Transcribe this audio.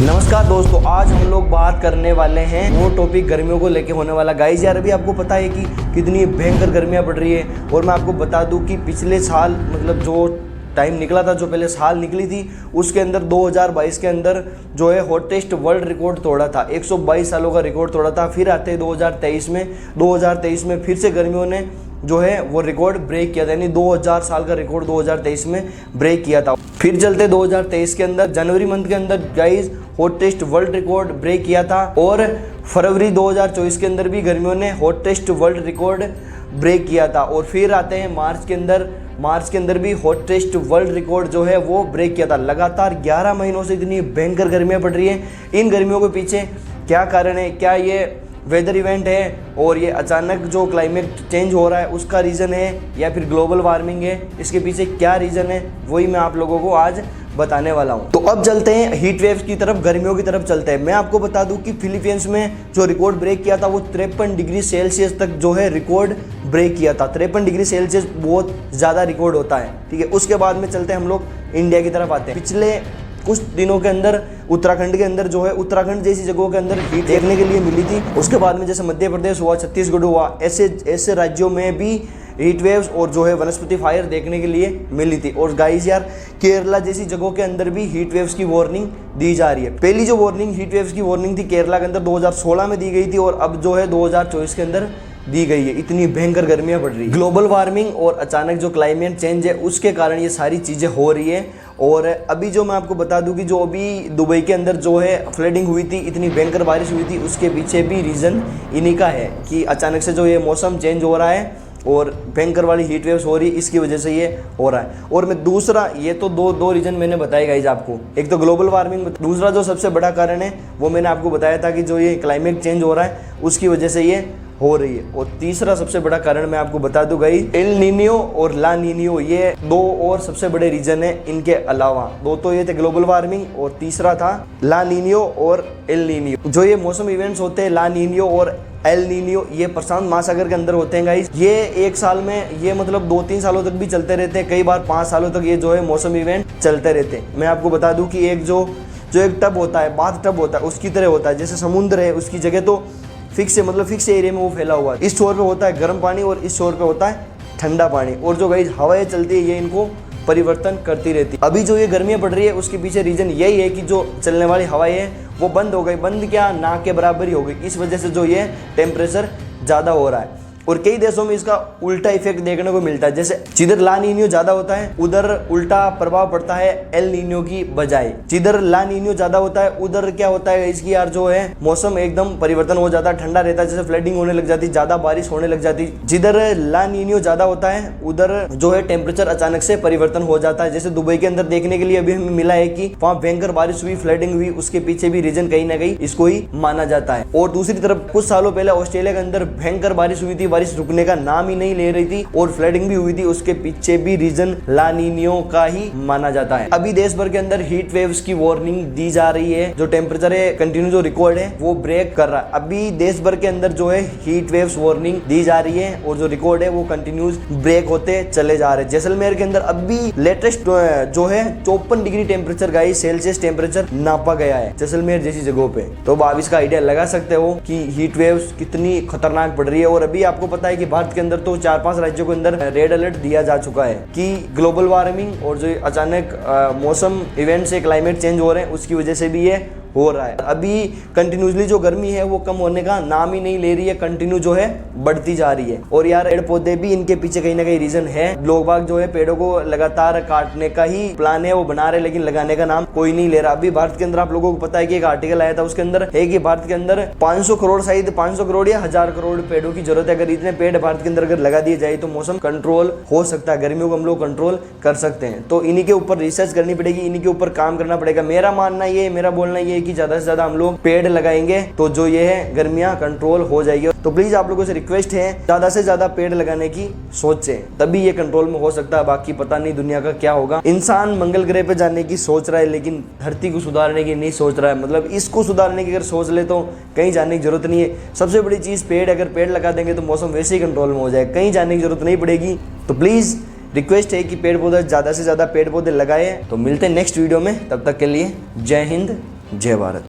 नमस्कार दोस्तों, आज हम लोग बात करने वाले हैं वो टॉपिक गर्मियों को लेके होने वाला। गाइस यार अभी आपको पता है कि कितनी भयंकर गर्मियां पड़ रही है। और मैं आपको बता दूं कि पिछले साल मतलब जो टाइम निकला था, जो पहले साल निकली थी, उसके अंदर 2022 के अंदर जो है हॉटेस्ट वर्ल्ड रिकॉर्ड तोड़ा था। 122 सालों का रिकॉर्ड तोड़ा था। फिर आते हैं 2023 में फिर से गर्मियों ने जो है वो रिकॉर्ड ब्रेक किया था, यानी 2000 साल का रिकॉर्ड 2023 में ब्रेक किया था। फिर चलते 2023 के अंदर जनवरी मंथ के अंदर guys hottest world record break किया था। और फरवरी 2024 के अंदर भी गर्मियों ने हॉटेस्ट वर्ल्ड रिकॉर्ड ब्रेक किया था। और फिर आते हैं मार्च के अंदर भी हॉटेस्ट वर्ल्ड रिकॉर्ड जो है वो ब्रेक किया था। लगातार 11 महीनों से इतनी भयंकर गर्मियाँ पड़ रही हैं। इन गर्मियों के पीछे क्या कारण है? क्या ये वेदर इवेंट है और ये अचानक जो क्लाइमेट चेंज हो रहा है उसका रीज़न है, या फिर ग्लोबल वार्मिंग है? इसके पीछे क्या रीज़न है वही मैं आप लोगों को आज बताने वाला हूँ। तो अब चलते हैं हीट वेव्स की तरफ, गर्मियों की तरफ चलते हैं। मैं आपको बता दूं कि फिलीपींस में जो रिकॉर्ड ब्रेक किया था वो 53 डिग्री सेल्सियस तक जो है रिकॉर्ड ब्रेक किया था। 53 डिग्री सेल्सियस बहुत ज़्यादा रिकॉर्ड होता है, ठीक है। उसके बाद में चलते हैं हम लोग इंडिया की तरफ आते हैं। पिछले कुछ दिनों के अंदर उत्तराखंड के अंदर जो है उत्तराखंड जैसी जगहों के अंदर हीट देखने के लिए मिली थी। उसके बाद में जैसे मध्य प्रदेश हुआ, छत्तीसगढ़ हुआ, ऐसे राज्यों में भी हीट वेव्स और जो है वनस्पति फायर देखने के लिए मिली थी। और गाइस यार केरला जैसी जगहों के अंदर भी हीट वेव्स की वार्निंग दी जा रही है। पहली जो वार्निंग हीट वेव्स की वार्निंग थी केरला के अंदर 2016 में दी गई थी, और अब जो है 2024 के अंदर दी गई है। इतनी भयंकर गर्मियां पड़ रही है। ग्लोबल वार्मिंग और अचानक जो क्लाइमेट चेंज है उसके कारण ये सारी चीज़ें हो रही है। और अभी जो मैं आपको बता दूं कि जो अभी दुबई के अंदर जो है फ्लडिंग हुई थी, इतनी भयंकर बारिश हुई थी, उसके पीछे भी रीज़न इन्हीं का है कि अचानक से जो ये मौसम चेंज हो रहा है और भयंकर वाली हीट वेव्स हो रही है, इसकी वजह से ये हो रहा है। और मैं दूसरा, ये तो दो रीज़न मैंने बताए गाइस आपको, एक तो ग्लोबल वार्मिंग, दूसरा जो सबसे बड़ा कारण है वो मैंने आपको बताया था कि जो ये क्लाइमेट चेंज हो रहा है उसकी वजह से ये हो रही है। और तीसरा सबसे बड़ा कारण मैं आपको बता दूं गाइस, एल नीनियो और ला नीनियो, ये दो और सबसे बड़े रीजन है। इनके अलावा दो तो ये थे ग्लोबल वार्मिंग और तीसरा था ला नीनियो और एल नीनियो। जो ये मौसम इवेंट्स होते हैं ला नीनियो और एल नीनियो, ये प्रशांत महासागर के अंदर होते हैं गाइस। ये एक साल में ये मतलब 2-3 सालों तक भी चलते रहते हैं, कई बार 5 सालों तक ये जो है मौसम इवेंट चलते रहते हैं। मैं आपको बता दूं कि एक जो एक टब होता है, बाथ टब होता है, उसकी तरह होता है। जैसे समुद्र है उसकी जगह तो फिक्स है, मतलब फिक्स एरिया में वो फैला हुआ है। इस छोर पे होता है गर्म पानी और इस छोर पे होता है ठंडा पानी। और जो गाइस हवाएं चलती है ये इनको परिवर्तन करती रहती है। अभी जो ये गर्मियां पड़ रही है उसके पीछे रीजन यही है कि जो चलने वाली हवाएं है वो बंद हो गई। बंद क्या, ना के बराबर ही हो गई। इस वजह से जो ये टेम्परेचर ज़्यादा हो रहा है। और कई देशों में इसका उल्टा इफेक्ट देखने को मिलता है। जैसे जिधर ला नीनियो ज्यादा होता है उधर उल्टा प्रभाव पड़ता है एल नीनियो की बजाय। जिधर ला नीनियो ज्यादा होता है उधर क्या होता है इसकी यार जो है मौसम एकदम परिवर्तन हो जाता है, ठंडा रहता है, जैसे फ्लडिंग होने लग जाती, ज्यादा बारिश होने लग जाती। जिधर ला नीनियो ज्यादा होता है उधर जो है टेम्परेचर अचानक से परिवर्तन हो जाता है। जैसे दुबई के अंदर देखने के लिए अभी हमें मिला है कि वहाँ भयंकर बारिश हुई, फ्लडिंग हुई, उसके पीछे भी रीजन कहीं ना कहीं इसको ही माना जाता है। और दूसरी तरफ कुछ सालों पहले ऑस्ट्रेलिया के अंदर भयंकर बारिश हुई थी, बारिश रुकने का नाम ही नहीं ले रही थी और फ्लडिंग भी हुई थी, उसके पीछे भी रीजन ला नीनियो का ही माना जाता है। अभी देश भर के अंदर हीट वेव्स की वार्निंग दी जा रही है। जो टेम्परेचर है कंटिन्यू जो रिकॉर्ड है वो ब्रेक कर रहा है। अभी देश भर के अंदर जो है हीट वेव्स वार्निंग दी जा रही है और जो रिकॉर्ड है वो कंटिन्यूस ब्रेक होते चले जा रहे हैं। जैसलमेर के अंदर अभी लेटेस्ट जो है 54 degree temperature guys Celsius temperature नापा गया है जैसलमेर जैसी जगहों पे। तो आप इसका आइडिया लगा सकते हो कि हीट वेव्स कितनी खतरनाक पड़ रही है। और अभी आपको पता है कि भारत के अंदर तो 4-5 राज्यों के अंदर रेड अलर्ट दिया जा चुका है कि ग्लोबल वार्मिंग और जो अचानक मौसम इवेंट से क्लाइमेट चेंज हो रहे हैं उसकी वजह से भी ये हो रहा है। अभी कंटिन्यूसली जो गर्मी है वो कम होने का नाम ही नहीं ले रही है, कंटिन्यू जो है बढ़ती जा रही है। और यार पेड़ पौधे भी इनके पीछे कहीं ना कहीं रीजन है। लोग बाग जो है पेड़ों को लगातार काटने का ही प्लान है वो बना रहे, लेकिन लगाने का नाम कोई नहीं ले रहा। अभी भारत के अंदर आप लोगों को पता है कि एक आर्टिकल आया था, उसके अंदर है कि भारत के अंदर 500 करोड़ शायद 500 करोड़ या 1000 करोड़ पेड़ों की जरूरत है। अगर इतने पेड़ भारत के अंदर अगर लगा दिए जाए तो मौसम कंट्रोल हो सकता है, गर्मियों को हम लोग कंट्रोल कर सकते हैं। तो इन्हीं के ऊपर रिसर्च करनी पड़ेगी, इन्हीं के ऊपर काम करना पड़ेगा। मेरा मानना ये, मेरा बोलना ये है कि ज्यादा से ज्यादा हम लोग पेड़ लगाएंगे तो जो ये है गर्मियां कंट्रोल हो जाएगी। तो प्लीज आप लोगों से रिक्वेस्ट है ज्यादा से ज्यादा पेड़ लगाने की सोचें, तभी ये कंट्रोल में हो सकता है। बाकी पता नहीं दुनिया का क्या होगा। इंसान मंगल ग्रह पे जाने की सोच रहा है लेकिन धरती को सुधारने की नहीं सोच रहा है। मतलब इसको सुधारने की अगर सोच ले तो कहीं जाने की जरूरत नहीं है। सबसे बड़ी चीज पेड़, अगर पेड़ लगा देंगे तो मौसम वैसे ही कंट्रोल में हो जाएगा, कहीं जाने की जरूरत नहीं पड़ेगी। तो प्लीज रिक्वेस्ट है कि पेड़ पौधे ज़्यादा से ज़्यादा पेड़ पौधे लगाए। तो मिलते हैं नेक्स्ट वीडियो में, तब तक के लिए जय हिंद, जय भारत।